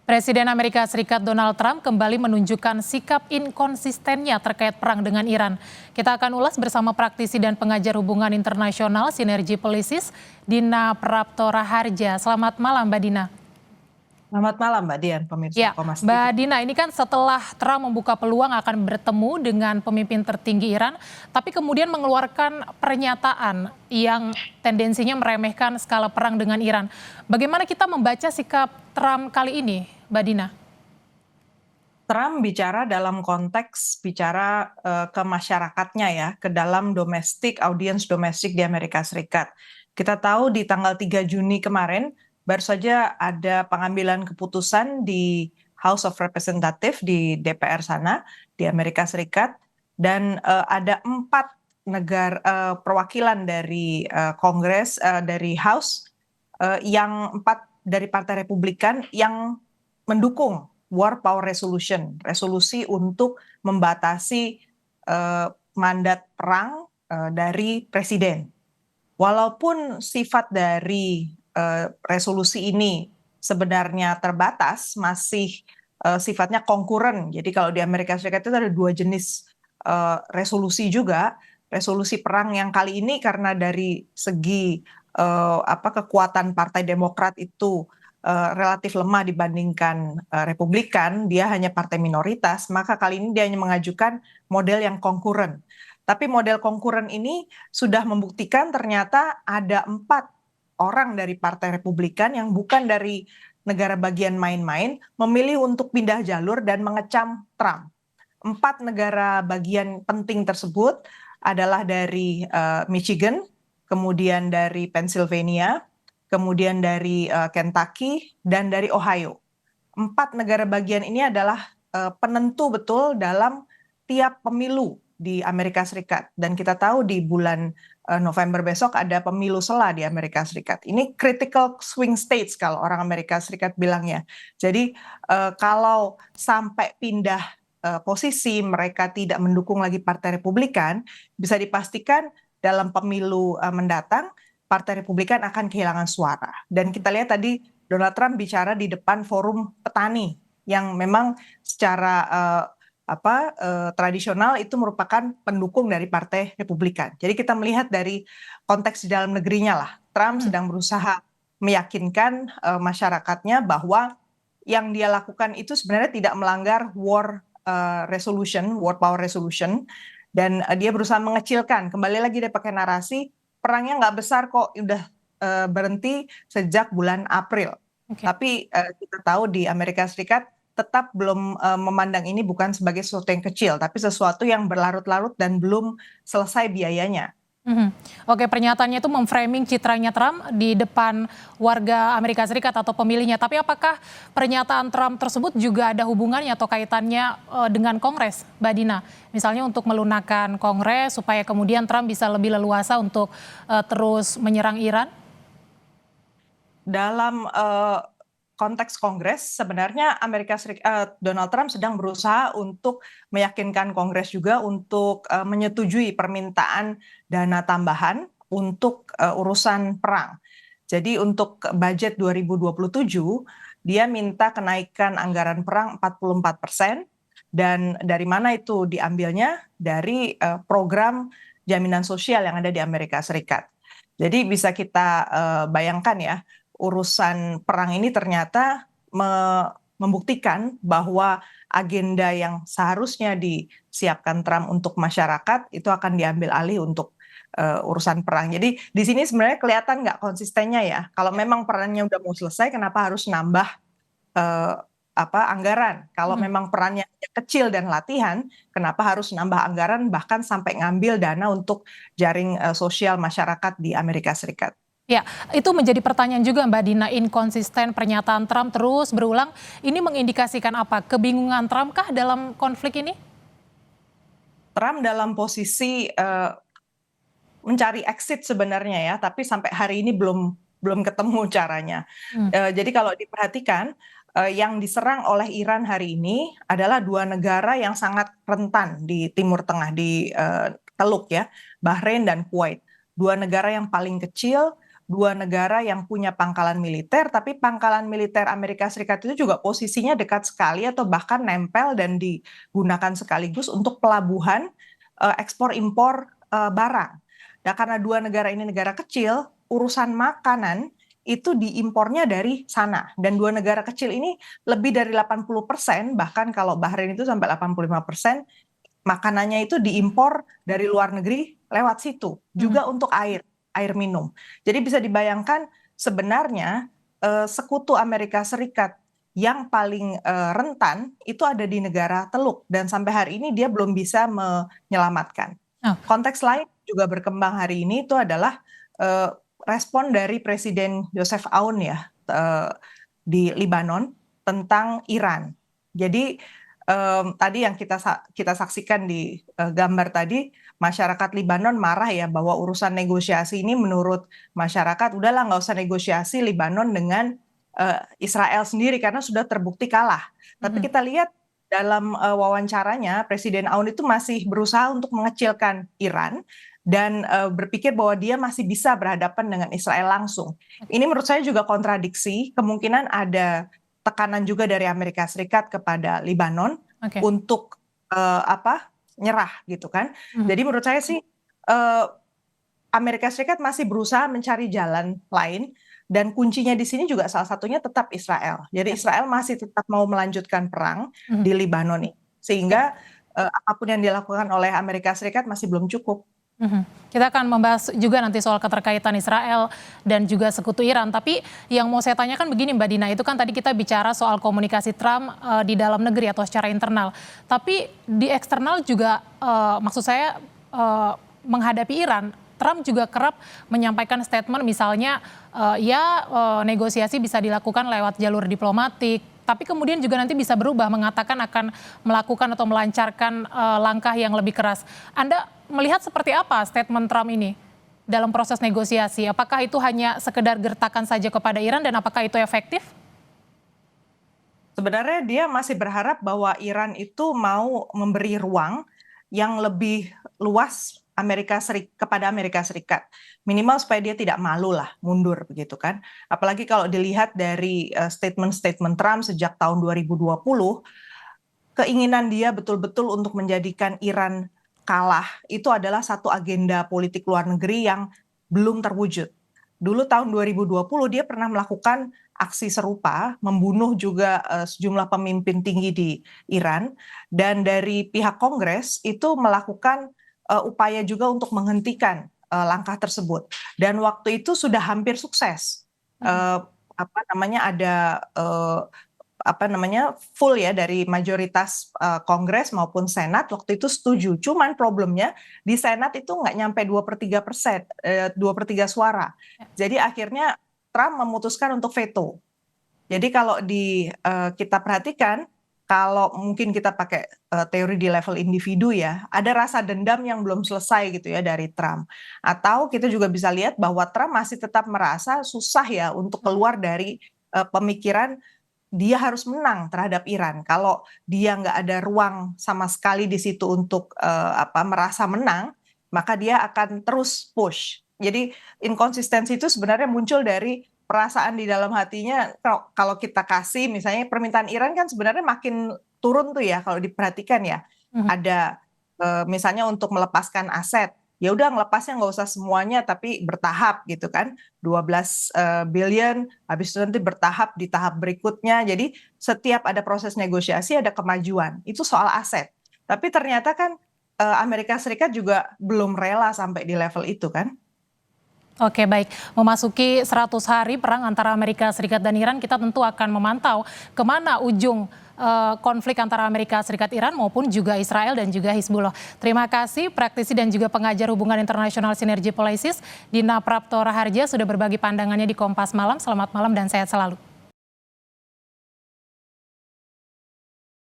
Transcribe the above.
Presiden Amerika Serikat Donald Trump kembali menunjukkan sikap inkonsistennya terkait perang dengan Iran. Kita akan ulas bersama praktisi dan pengajar hubungan internasional Sinergi Polisis, Dina Praptora Harja. Selamat malam, Mbak Dina. Selamat malam Mbak Dian, pemirsa Ya, Kompas TV. Mbak Dina, ini kan setelah Trump membuka peluang akan bertemu dengan pemimpin tertinggi Iran, tapi kemudian mengeluarkan pernyataan yang tendensinya meremehkan skala perang dengan Iran. Bagaimana kita membaca sikap Trump kali ini, Mbak Dina? Trump bicara dalam konteks bicara ke masyarakatnya ya, ke dalam audiens domestik di Amerika Serikat. Kita tahu di tanggal 3 Juni kemarin, baru saja ada pengambilan keputusan di House of Representatives di DPR sana, di Amerika Serikat, dan ada 4 perwakilan dari Kongres, dari House, yang 4 dari Partai Republikan yang mendukung War Power Resolution, resolusi untuk membatasi mandat perang dari presiden. Walaupun sifat dari resolusi ini sebenarnya terbatas, masih sifatnya konkuren. Jadi kalau di Amerika Serikat itu ada 2 jenis resolusi juga. Resolusi perang yang kali ini karena dari segi kekuatan Partai Demokrat itu relatif lemah dibandingkan Republikan, dia hanya partai minoritas, maka kali ini dia hanya mengajukan model yang konkuren. Tapi model konkuren ini sudah membuktikan ternyata ada 4 orang dari Partai Republikan yang bukan dari negara bagian main-main memilih untuk pindah jalur dan mengecam Trump. 4 negara bagian penting tersebut adalah dari Michigan, kemudian dari Pennsylvania, kemudian dari Kentucky, dan dari Ohio. 4 negara bagian ini adalah penentu betul dalam tiap pemilu di Amerika Serikat. Dan kita tahu di bulan November besok ada pemilu sela di Amerika Serikat. Ini critical swing states kalau orang Amerika Serikat bilangnya. Jadi kalau sampai pindah posisi mereka tidak mendukung lagi Partai Republikan, bisa dipastikan dalam pemilu mendatang Partai Republikan akan kehilangan suara. Dan kita lihat tadi Donald Trump bicara di depan forum petani yang memang secara tradisional itu merupakan pendukung dari Partai Republikan. Jadi kita melihat dari konteks di dalam negerinya lah, Trump sedang berusaha meyakinkan masyarakatnya bahwa yang dia lakukan itu sebenarnya tidak melanggar war power resolution, dan dia berusaha mengecilkan. Kembali lagi dia pakai narasi perangnya nggak besar kok, udah berhenti sejak bulan April. Tapi kita tahu di Amerika Serikat tetap belum memandang ini bukan sebagai sesuatu yang kecil, tapi sesuatu yang berlarut-larut dan belum selesai biayanya. Oke, pernyataannya itu memframing citranya Trump di depan warga Amerika Serikat atau pemilihnya. Tapi apakah pernyataan Trump tersebut juga ada hubungannya atau kaitannya dengan Kongres, Mbak Dina? Misalnya untuk melunakkan Kongres supaya kemudian Trump bisa lebih leluasa untuk terus menyerang Iran? Dalam konteks Kongres, sebenarnya Donald Trump sedang berusaha untuk meyakinkan Kongres juga untuk menyetujui permintaan dana tambahan untuk urusan perang. Jadi untuk budget 2027, dia minta kenaikan anggaran perang 44%, dan dari mana itu diambilnya? Dari program jaminan sosial yang ada di Amerika Serikat. Jadi bisa kita bayangkan ya, urusan perang ini ternyata membuktikan bahwa agenda yang seharusnya disiapkan Trump untuk masyarakat itu akan diambil alih untuk urusan perang. Jadi di sini sebenarnya kelihatan nggak konsistennya ya. Kalau memang perannya udah mau selesai, kenapa harus nambah anggaran? Kalau memang perannya kecil dan latihan, kenapa harus nambah anggaran bahkan sampai ngambil dana untuk jaring sosial masyarakat di Amerika Serikat? Ya, itu menjadi pertanyaan juga Mbak Dina, inkonsisten pernyataan Trump terus berulang, ini mengindikasikan apa? Kebingungan Trump kah dalam konflik ini? Trump dalam posisi mencari exit sebenarnya ya, tapi sampai hari ini belum ketemu caranya. Jadi kalau diperhatikan, yang diserang oleh Iran hari ini adalah 2 negara yang sangat rentan di Timur Tengah, di Teluk ya, Bahrain dan Kuwait. 2 negara yang paling kecil, dua negara yang punya pangkalan militer, tapi pangkalan militer Amerika Serikat itu juga posisinya dekat sekali atau bahkan nempel dan digunakan sekaligus untuk pelabuhan ekspor impor barang. Nah, karena dua negara ini negara kecil, urusan makanan itu diimpornya dari sana. Dan dua negara kecil ini lebih dari 80%, bahkan kalau Bahrain itu sampai 85%, makanannya itu diimpor dari luar negeri lewat situ. Juga untuk air minum. Jadi bisa dibayangkan sebenarnya sekutu Amerika Serikat yang paling rentan itu ada di negara Teluk. Dan sampai hari ini dia belum bisa menyelamatkan. Konteks lain juga berkembang hari ini itu adalah respon dari Presiden Joseph Aoun ya di Lebanon tentang Iran. Jadi tadi yang kita saksikan di gambar tadi, masyarakat Lebanon marah ya bahwa urusan negosiasi ini menurut masyarakat udahlah nggak usah negosiasi Lebanon dengan Israel sendiri karena sudah terbukti kalah. Tapi kita lihat dalam wawancaranya Presiden Aoun itu masih berusaha untuk mengecilkan Iran dan berpikir bahwa dia masih bisa berhadapan dengan Israel langsung. Ini menurut saya juga kontradiksi, kemungkinan ada tekanan juga dari Amerika Serikat kepada Lebanon untuk nyerah gitu kan. Jadi menurut saya sih Amerika Serikat masih berusaha mencari jalan lain dan kuncinya di sini juga salah satunya tetap Israel. Jadi Israel masih tetap mau melanjutkan perang di Lebanon ini. Sehingga apapun yang dilakukan oleh Amerika Serikat masih belum cukup. Kita akan membahas juga nanti soal keterkaitan Israel dan juga sekutu Iran. Tapi yang mau saya tanyakan begini Mbak Dina, itu kan tadi kita bicara soal komunikasi Trump di dalam negeri atau secara internal. Tapi di eksternal juga maksud saya menghadapi Iran, Trump juga kerap menyampaikan statement misalnya negosiasi bisa dilakukan lewat jalur diplomatik. Tapi kemudian juga nanti bisa berubah mengatakan akan melakukan atau melancarkan langkah yang lebih keras. Anda melihat seperti apa statement Trump ini dalam proses negosiasi? Apakah itu hanya sekedar gertakan saja kepada Iran dan apakah itu efektif? Sebenarnya dia masih berharap bahwa Iran itu mau memberi ruang yang lebih luas kepada Amerika Serikat. Minimal supaya dia tidak malu lah, mundur begitu kan. Apalagi kalau dilihat dari statement-statement Trump sejak tahun 2020, keinginan dia betul-betul untuk menjadikan Iran kalah itu adalah satu agenda politik luar negeri yang belum terwujud. Dulu tahun 2020 dia pernah melakukan aksi serupa, membunuh juga sejumlah pemimpin tinggi di Iran, dan dari pihak Kongres itu melakukan upaya juga untuk menghentikan langkah tersebut. Dan waktu itu sudah hampir sukses. Full ya dari mayoritas Kongres maupun Senat waktu itu setuju. Cuman problemnya di Senat itu nggak nyampe 2/3%, 2/3 suara. Jadi akhirnya Trump memutuskan untuk veto. Jadi kalau kita perhatikan, kalau mungkin kita pakai teori di level individu ya, ada rasa dendam yang belum selesai gitu ya dari Trump. Atau kita juga bisa lihat bahwa Trump masih tetap merasa susah ya untuk keluar dari pemikiran dia harus menang terhadap Iran. Kalau dia nggak ada ruang sama sekali di situ untuk merasa menang, maka dia akan terus push. Jadi inkonsistensi itu sebenarnya muncul dari perasaan di dalam hatinya. Kalau kita kasih misalnya permintaan Iran kan sebenarnya makin turun tuh ya kalau diperhatikan ya. Ada misalnya untuk melepaskan aset, ya udah ngelepasnya nggak usah semuanya tapi bertahap gitu kan, 12 billion, habis itu nanti bertahap di tahap berikutnya. Jadi setiap ada proses negosiasi ada kemajuan, itu soal aset. Tapi ternyata kan Amerika Serikat juga belum rela sampai di level itu kan. Oke, baik. Memasuki 100 hari perang antara Amerika Serikat dan Iran, kita tentu akan memantau kemana ujung konflik antara Amerika Serikat Iran maupun juga Israel dan juga Hizbullah. Terima kasih praktisi dan juga pengajar hubungan internasional Sinergi Policies Dina Prapto Raharja sudah berbagi pandangannya di Kompas Malam. Selamat malam dan sehat selalu.